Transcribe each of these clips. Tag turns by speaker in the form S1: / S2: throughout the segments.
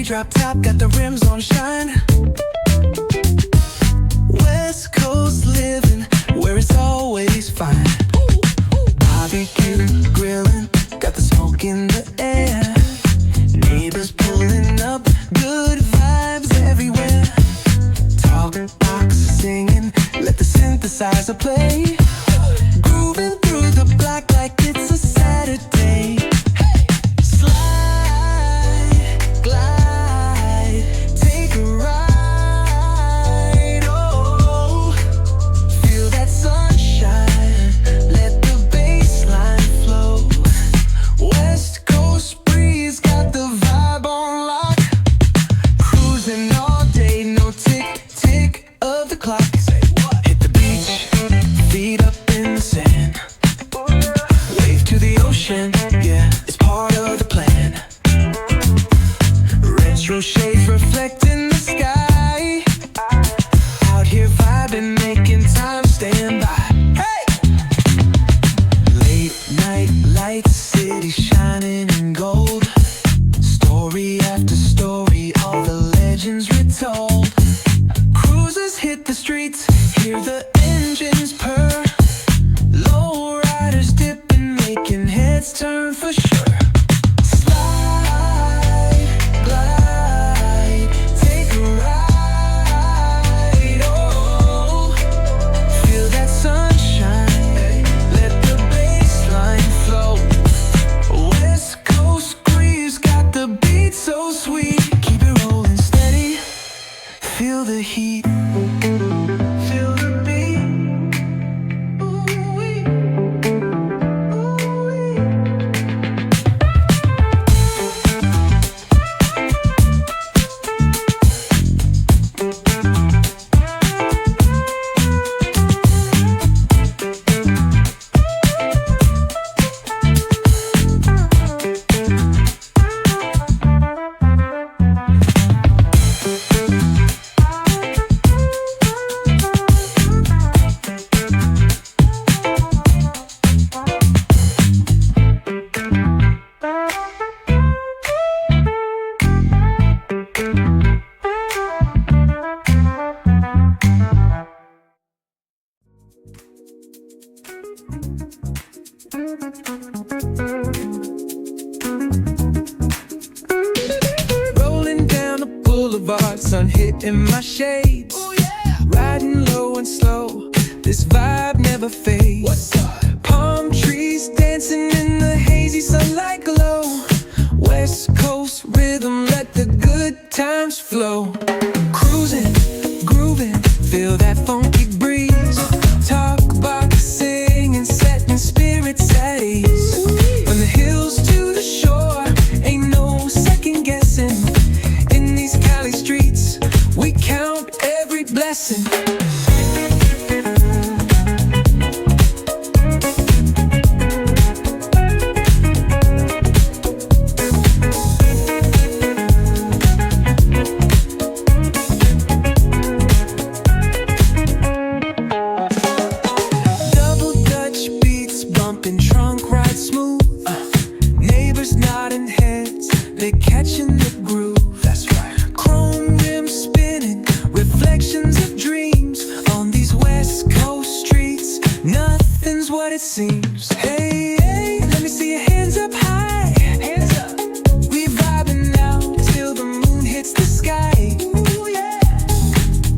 S1: drop top, got the rims on shine. West Coast living, where it's always fine. Barbecue, grilling, got the smoke in the air. Neighbors pulling up, good vibes everywhere. Talk box singing, let the synthesizer play. Grooving through the block like it's a Saturday. Slide, glide, take a ride. Oh, feel that sunshine, let the bass line flow. West Coast breeze got the vibe on lock. Cruising all day, no tick, tick of the clock. Hit the beach, feet up in the sand. Wave to the ocean, yeah, it's part of the plan. Retro shades reflecting the sky. Out here vibing, making time stand by. Hey! Late night lights, city shining in gold. Story after story, all the legends retold. Cruisers hit the streets, hear the engines purr. Low riders dipping, making heads turn for sure. Slide, glide, take a ride. Oh, feel that sunshine, let the bass line flow. West Coast breeze got the beat so sweet. Keep it rolling steady, feel the heat. Feel the beat. Ooh-wee. Ooh-wee. Rolling down the boulevard, sun hitting my shades. Riding low and slow, this vibe never fades. Palm trees dancing in the hazy sunlight glow. West Coast rhythm, let the good times flow. Cruising, grooving, feel that funky breeze. Talk box singing, setting spirits at ease. From the hills to the shore, ain't no second guessing. In these Cali streets, we count every blessing. Double Dutch beats bumping, trunk ride smooth. Neighbors nodding heads, they catching the groove. That's right. Chrome rims spinning, reflections of dreams. On these West Coast streets, nothing's what it seems. Hey, hey, let me see your hands up high. Hands up. We vibing now till the moon hits the sky. Ooh, yeah.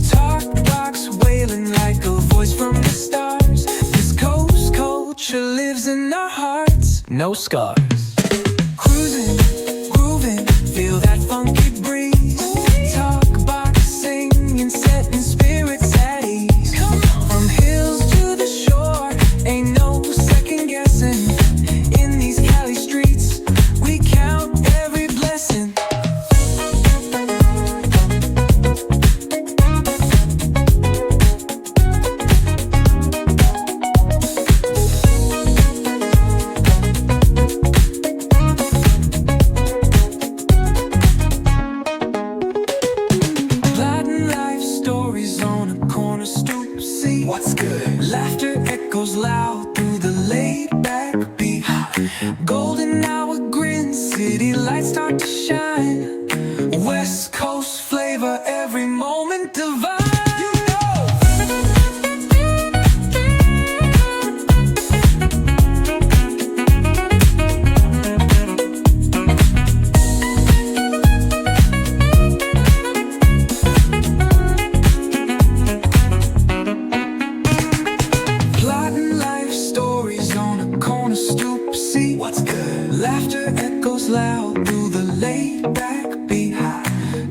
S1: Talk box wailing like a voice from the stars. This coast culture lives in our hearts, no scars. Cruising, grooving, feel that funky breeze. Talk box singing, setting spirits at ease. From hills to the shore, ain't no second guessing. In these Cali streets, we count every blessing. West Coast flavor, every moment divine. Laughter echoes loud through the laid-back beat.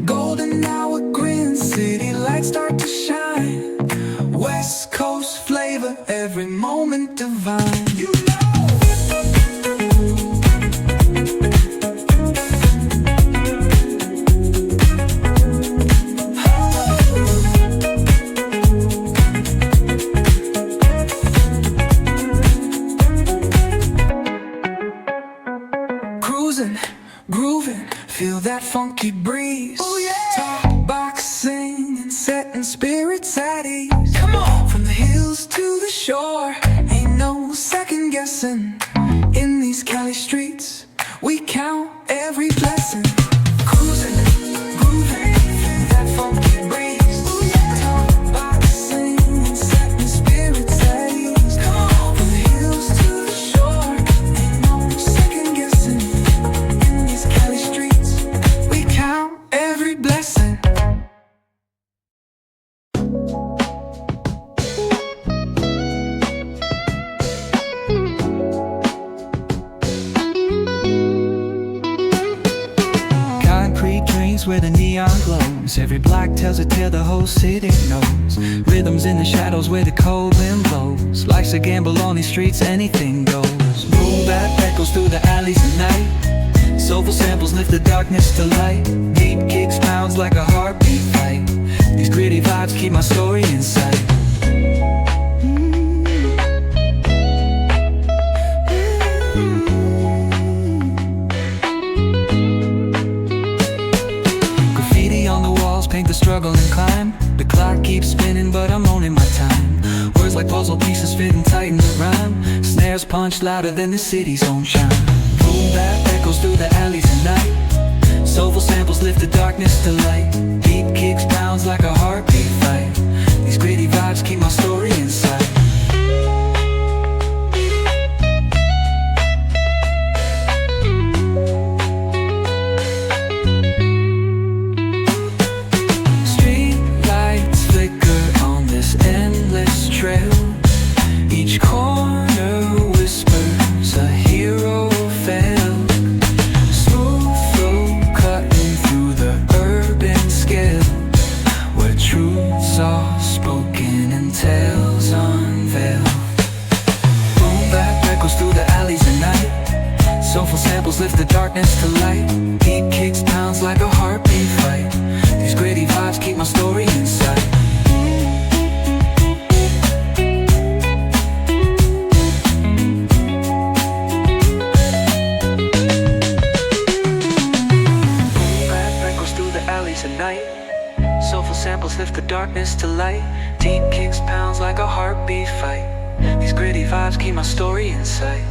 S1: Golden hour grin, city lights start to shine. West Coast flavor, every moment divine. You grooving, feel that funky breeze. Oh yeah! Talk, boxing, and setting spirits at ease. Come on! From the hills to the shore, ain't no second guessing. In these Cali streets, we count every blessing. Cruising, grooving, feel that funky breeze. Oh yeah! Talk, boxing, and setting spirits at ease. Come on! From the hills to the shore, ain't no second guessing. Cali streets, we count every blessing. Concrete drains where the neon glows. Every block tells a tale the whole city knows. Rhythms in the shadows where the cold wind blows. Life's a gamble on these streets, anything goes. Boom bap echoes through the alleys at night. Soulful samples lift the darkness to light. Beat kicks pounds like a heartbeat fight. These gritty vibes keep my story in sight. Graffiti on the walls paint the struggle and climb. The clock keeps spinning but I'm owning my time. Words like puzzle pieces fitting tight in the rhyme. Snares punch louder than the city's own chime. Boom bap echoes through the alleys at night. Soulful samples lift the darkness to light. Beat kicks pounds like a heartbeat fight. These gritty vibes keep my story in sight. Street lights flicker on this endless trail. Each corner whispers a hero failed. Smooth flow cutting through the urban scale, where truths are spoken and tales unveiled. Boom bap echoes through the alleys at night. Soulful samples lift the darkness to light. Beat kicks pounds like a heartbeat fight. These gritty vibes keep my story in sight. Soulful samples lift the darkness to light. Deep kicks pounds like a heartbeat fight. These gritty vibes keep my story in sight.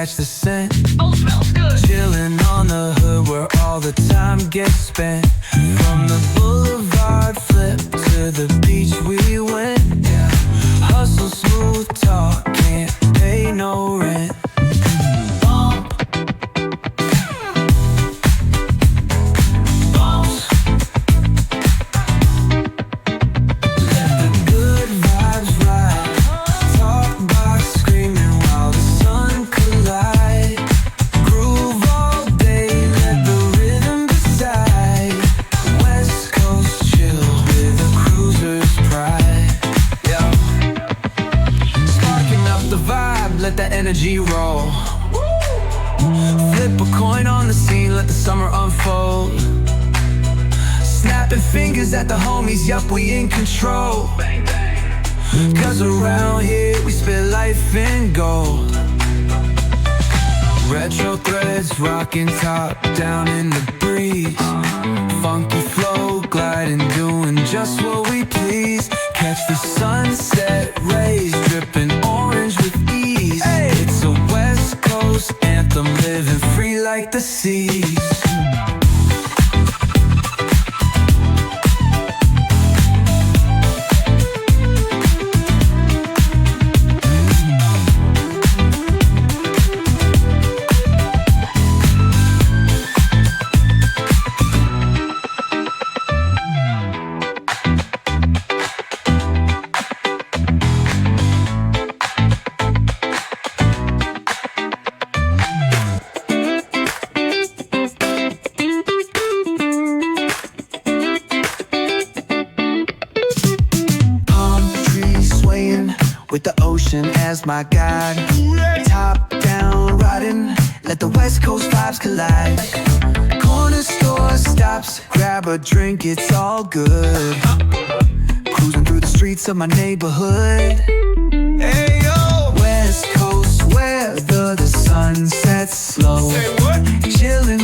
S1: catch the scent.
S2: Oh, smells good.
S1: Chillin' on the hood where all the time gets spent. From the boulevard flip to the beach we went. Hustle, smooth talk, can't pay no rent. Bump. Bounce. Let the good vibes ride. Talk box screaming while the sun collide. Groove all day, let the rhythm decide. West Coast chill with a cruiser's pride. Yeah. Sparking up the vibe, let the energy roll. Flip a coin on the scene, let the summer unfold. Snapping fingers at the homies, yup, we in control. Cause around here we spit life in gold. Retro threads rocking top down in the breeze. Funky flow gliding, doing just what we please. Catch the sunset rays dripping orange with ease. It's a West Coast anthem, living free like the seas. With the ocean as my guide. Top down riding, let the West Coast vibes collide. Corner store stops, grab a drink, it's all good. Cruising through the streets of my neighborhood. Hey yo! West Coast weather, the sun sets slow.
S2: Say what?
S1: Chilling